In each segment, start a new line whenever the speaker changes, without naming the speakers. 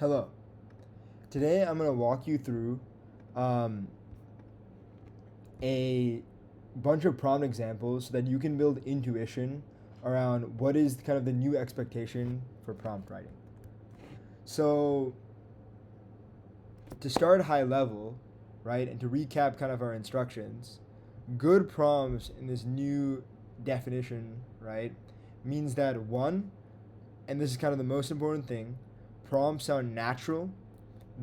Hello. Today I'm going to walk you through um, a bunch of prompt examples so that you can build intuition around what is kind of the new expectation for prompt writing. So, to start high level, right, and to recap kind of our instructions, good prompts in this new definition, right, means that one, and this is kind of the most important thing, prompts sound natural.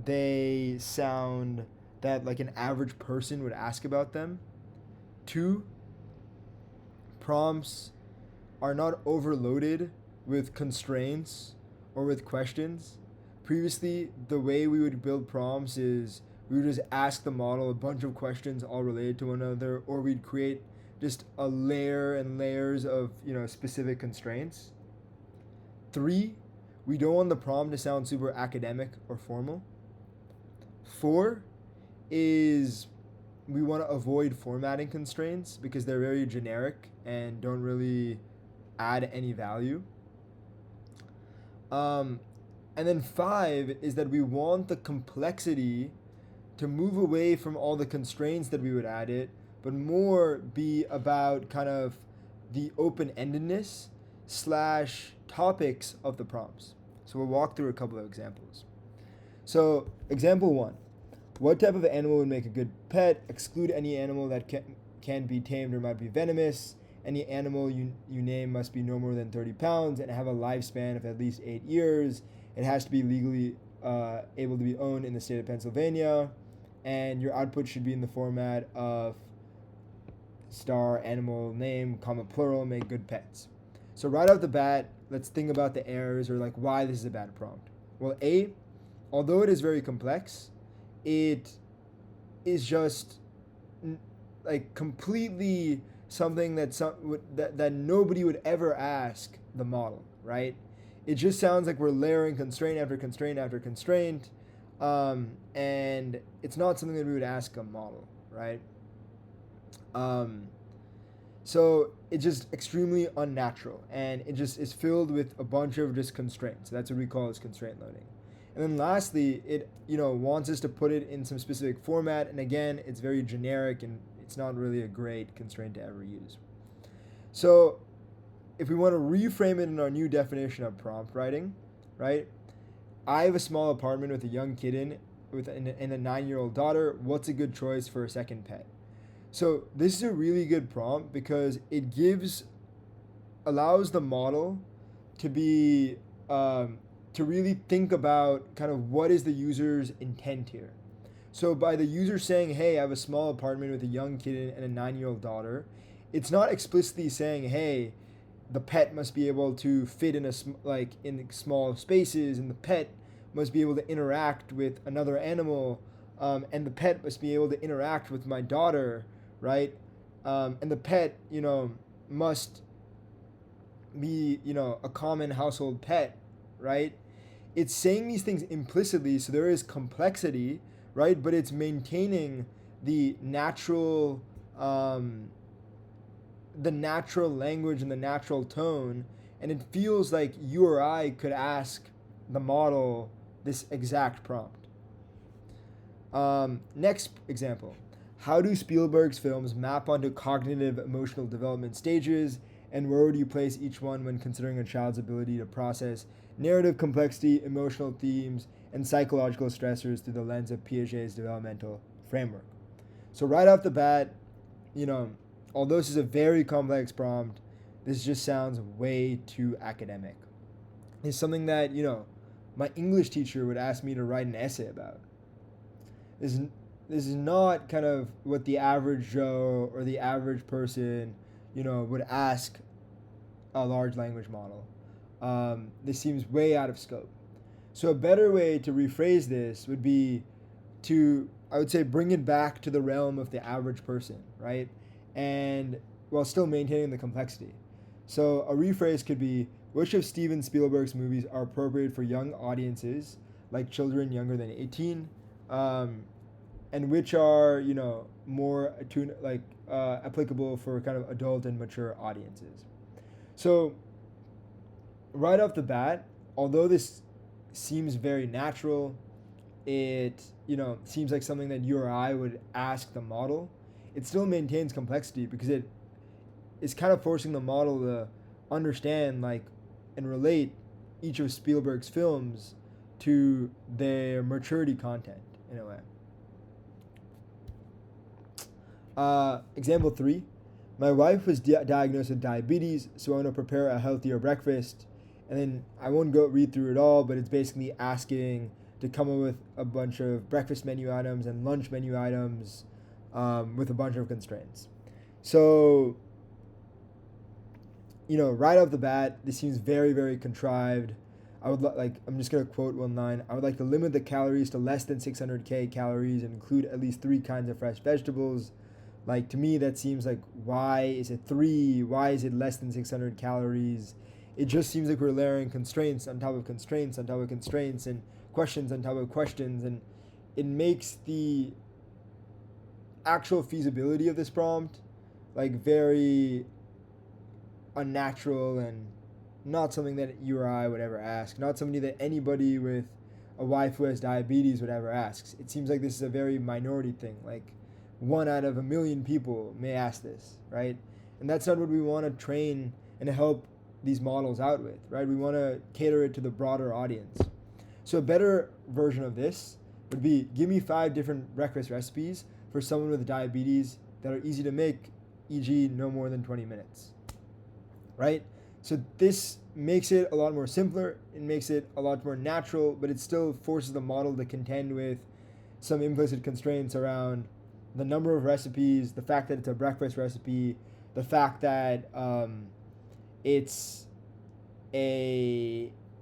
They sound that like an average person would ask about them. Two, prompts are not overloaded with constraints or with questions. Previously, the way we would build prompts is we would just ask the model a bunch of questions all related to one another, or we'd create just a layer and layers of specific constraints. Three, we don't want the prompt to sound super academic or formal. Four is we want to avoid formatting constraints because they're very generic and don't really add any value. Um, and then five is that we want the complexity to move away from all the constraints that we would add it, but more be about kind of the open endedness slash topics of the prompts. So we'll walk through a couple of examples. So, example one. What type of animal would make a good pet? Exclude any animal that can be tamed or might be venomous. Any animal you name must be no more than 30 pounds and have a lifespan of at least 8 years. It has to be legally able to be owned in the state of Pennsylvania. And your output should be in the format of star, animal, name, comma, plural, make good pets. So right off the bat, let's think about the errors or like why this is a bad prompt. Well, A, although it is very complex, it is just like completely something that nobody would ever ask the model, right? It just sounds like we're layering constraint after constraint after constraint, and it's not something that we would ask a model, right? Um, so it's just extremely unnatural, and it just is filled with a bunch of just constraints. That's what we call as constraint loading. And then lastly, it wants us to put it in some specific format, and again, it's very generic and it's not really a great constraint to ever use. So if we want to reframe it in our new definition of prompt writing, right? I have a small apartment with a young kid and a 9-year-old daughter. What's a good choice for a second pet? So this is a really good prompt because it allows the model to be to really think about kind of what is the user's intent here. So by the user saying, "Hey, I have a small apartment with a young kid and a 9-year-old daughter," it's not explicitly saying, "Hey, the pet must be able to fit in in small spaces, and the pet must be able to interact with another animal, and the pet must be able to interact with my daughter, right? And the pet, must be, a common household pet, right?" It's saying these things implicitly, so there is complexity, right? But it's maintaining the um, natural language and the natural tone, and it feels like you or I could ask the model this exact prompt. Next example. How do Spielberg's films map onto cognitive emotional development stages, and where would you place each one when considering a child's ability to process narrative complexity, emotional themes, and psychological stressors through the lens of Piaget's developmental framework? So right off the bat, you know, although this is a very complex prompt, this just sounds way too academic. It's something that, my English teacher would ask me to write an essay about. This this is not kind of what the average Joe or the average person, would ask a large language model. This seems way out of scope. So a better way to rephrase this would be to, I would say, bring it back to the realm of the average person, right? And while still maintaining the complexity. So a rephrase could be, which of Steven Spielberg's movies are appropriate for young audiences, like children younger than 18, and which are, more attuned, applicable for kind of adult and mature audiences. So right off the bat, although this seems very natural. It, seems like something that you or I would ask the model. It still maintains complexity because it is kind of forcing the model to understand, like, and relate each of Spielberg's films to their maturity content in a way. Example 3. My wife was diagnosed with diabetes, so I want to prepare a healthier breakfast. And then I won't go read through it all, but it's basically asking to come up with a bunch of breakfast menu items and lunch menu items with a bunch of constraints. So, right off the bat, this seems very, very contrived. I'm just going to quote one line. I would like to limit the calories to less than 600 calories and include at least 3 kinds of fresh vegetables. Like, to me, that seems like, why is it 3? Why is it less than 600 calories? It just seems like we're layering constraints on top of constraints on top of constraints and questions on top of questions. And it makes the actual feasibility of this prompt, like, very unnatural and not something that you or I would ever ask. Not somebody that anybody with a wife who has diabetes would ever ask. It seems like this is a very minority thing. Like, 1 out of a million people may ask this, right? And that's not what we want to train and help these models out with, right? We want to cater it to the broader audience. So a better version of this would be, give me 5 different breakfast recipes for someone with diabetes that are easy to make, e.g. no more than 20 minutes, right? So this makes it a lot more simpler. It makes it a lot more natural, but it still forces the model to contend with some implicit constraints around the number of recipes, the fact that it's a breakfast recipe, the fact that it's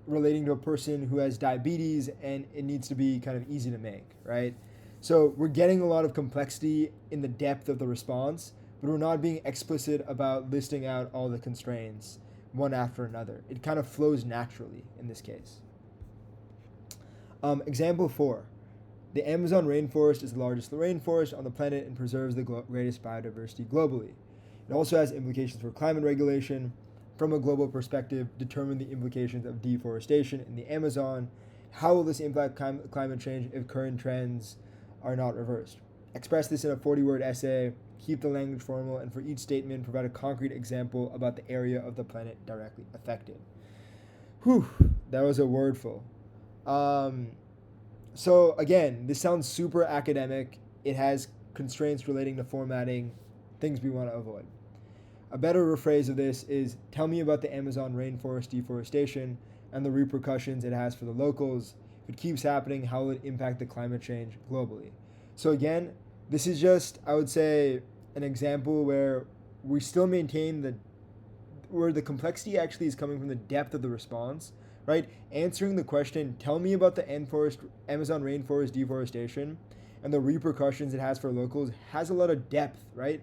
relating to a person who has diabetes and it needs to be kind of easy to make, right? So we're getting a lot of complexity in the depth of the response, but we're not being explicit about listing out all the constraints one after another. It kind of flows naturally in this case. Example 4. The Amazon rainforest is the largest rainforest on the planet and preserves the greatest biodiversity globally. It also has implications for climate regulation. From a global perspective, determine the implications of deforestation in the Amazon. How will this impact climate change if current trends are not reversed? Express this in a 40-word essay. Keep the language formal, and for each statement, provide a concrete example about the area of the planet directly affected. Whew, that was a wordful. So again, this sounds super academic. It has constraints relating to formatting, things we want to avoid. A better rephrase of this is, tell me about the Amazon rainforest deforestation and the repercussions it has for the locals. If it keeps happening, how will it impact the climate change globally? So again, this is just, I would say, an example where we still maintain where the complexity actually is coming from the depth of the response, right? Answering the question, tell me about the Amazon rainforest deforestation and the repercussions it has for locals, has a lot of depth, right?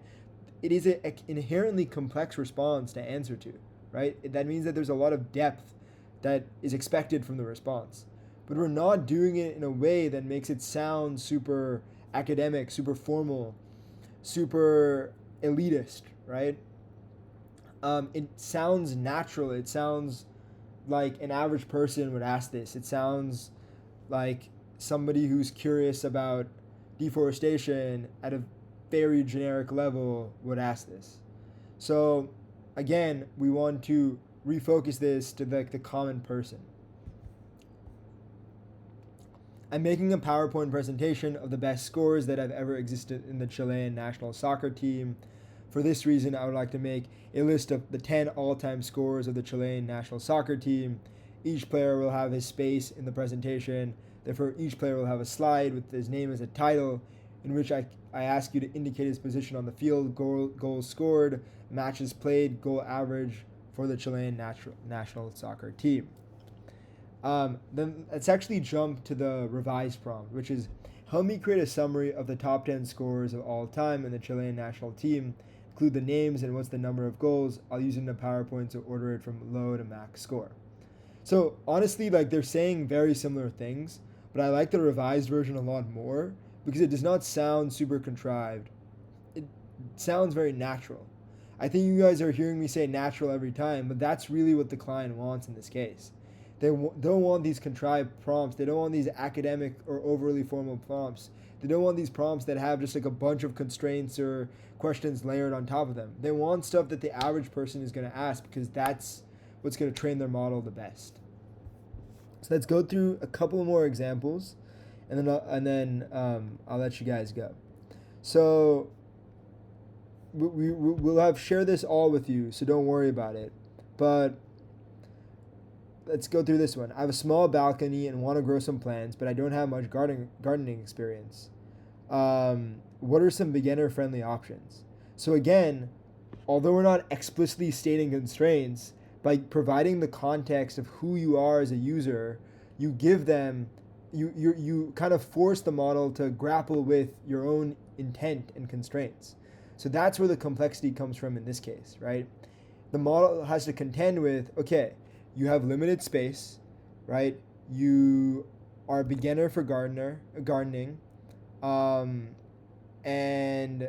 It is an inherently complex response to answer to, right? That means that there's a lot of depth that is expected from the response. But we're not doing it in a way that makes it sound super academic, super formal, super elitist, right? It sounds natural. It sounds like an average person would ask this. It sounds like somebody who's curious about deforestation at a very generic level would ask this. So again, we want to refocus this to the common person. I'm making a PowerPoint presentation of the best scores that have ever existed in the Chilean national soccer team. For this reason, I would like to make a list of the 10 all-time scores of the Chilean national soccer team. Each player will have his space in the presentation. Therefore, each player will have a slide with his name as a title, in which I ask you to indicate his position on the field, goals scored, matches played, goal average for the Chilean national soccer team. Then let's actually jump to the revised prompt, which is, help me create a summary of the top 10 scores of all time in the Chilean national team. Include the names and what's the number of goals. I'll use it in the PowerPoint to order it from low to max score. So honestly, like, they're saying very similar things, but I like the revised version a lot more because it does not sound super contrived. It sounds very natural. I think you guys are hearing me say natural every time, but that's really what the client wants in this case. Don't want these contrived prompts. They don't want these academic or overly formal prompts. They don't want these prompts that have just like a bunch of constraints or questions layered on top of them. They want stuff that the average person is going to ask because that's what's going to train their model the best. So let's go through a couple more examples, and then I'll let you guys go. So we'll have share this all with you, so don't worry about it. But let's go through this one. I have a small balcony and want to grow some plants, but I don't have much gardening experience. What are some beginner-friendly options? So again, although we're not explicitly stating constraints, by providing the context of who you are as a user, you give them, you kind of force the model to grapple with your own intent and constraints. So that's where the complexity comes from in this case, right? The model has to contend with, okay, you have limited space, right? You are a beginner for gardening, and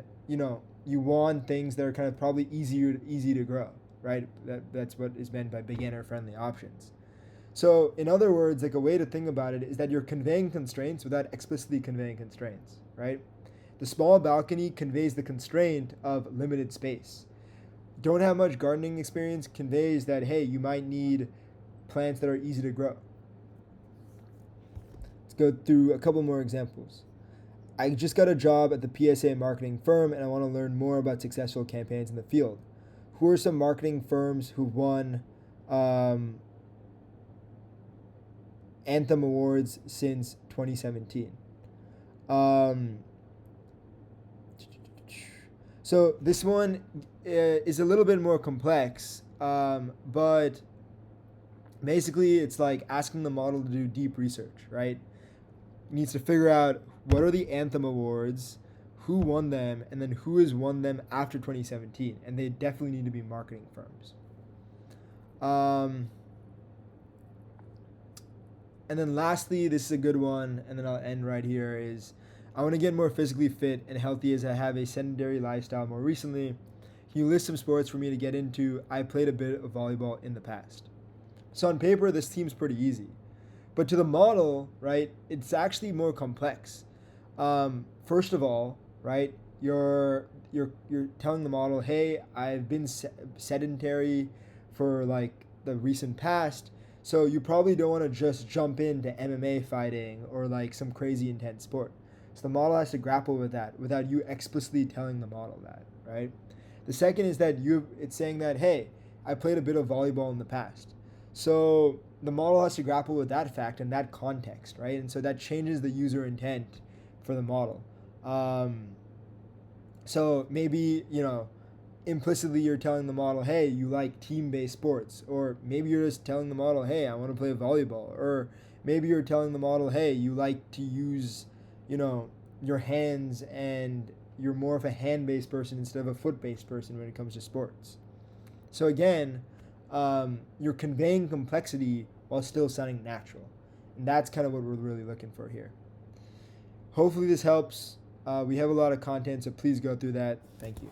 you want things that are kind of probably easy to grow, right? That's what is meant by beginner-friendly options. So in other words, like a way to think about it is that you're conveying constraints without explicitly conveying constraints, right? The small balcony conveys the constraint of limited space. Don't have much gardening experience conveys that, hey, you might need plants that are easy to grow. Let's go through a couple more examples. I just got a job at the PSA marketing firm and I want to learn more about successful campaigns in the field. Who are some marketing firms who've won Anthem Awards since 2017? So this one is a little bit more complex, but basically it's like asking the model to do deep research, right? It needs to figure out what are the Anthem Awards, who won them, and then who has won them after 2017. And they definitely need to be marketing firms. And then lastly, this is a good one, and then I'll end right here, is I want to get more physically fit and healthy as I have a sedentary lifestyle more recently. Can you list some sports for me to get into? I played a bit of volleyball in the past. So on paper, this seems pretty easy. But to the model, right, it's actually more complex. First of all, right, you're telling the model, hey, I've been sedentary for like the recent past, so you probably don't want to just jump into MMA fighting or like some crazy intense sport. So the model has to grapple with that without you explicitly telling the model that, right? The second is that it's saying that, hey, I played a bit of volleyball in the past. So the model has to grapple with that fact and that context, right? And so that changes the user intent for the model. So maybe, implicitly you're telling the model, hey, you like team-based sports. Or maybe you're just telling the model, hey, I want to play volleyball. Or maybe you're telling the model, hey, you like to use, your hands and you're more of a hand-based person instead of a foot-based person when it comes to sports. So again, you're conveying complexity while still sounding natural. And that's kind of what we're really looking for here. Hopefully this helps. We have a lot of content, so please go through that. Thank you.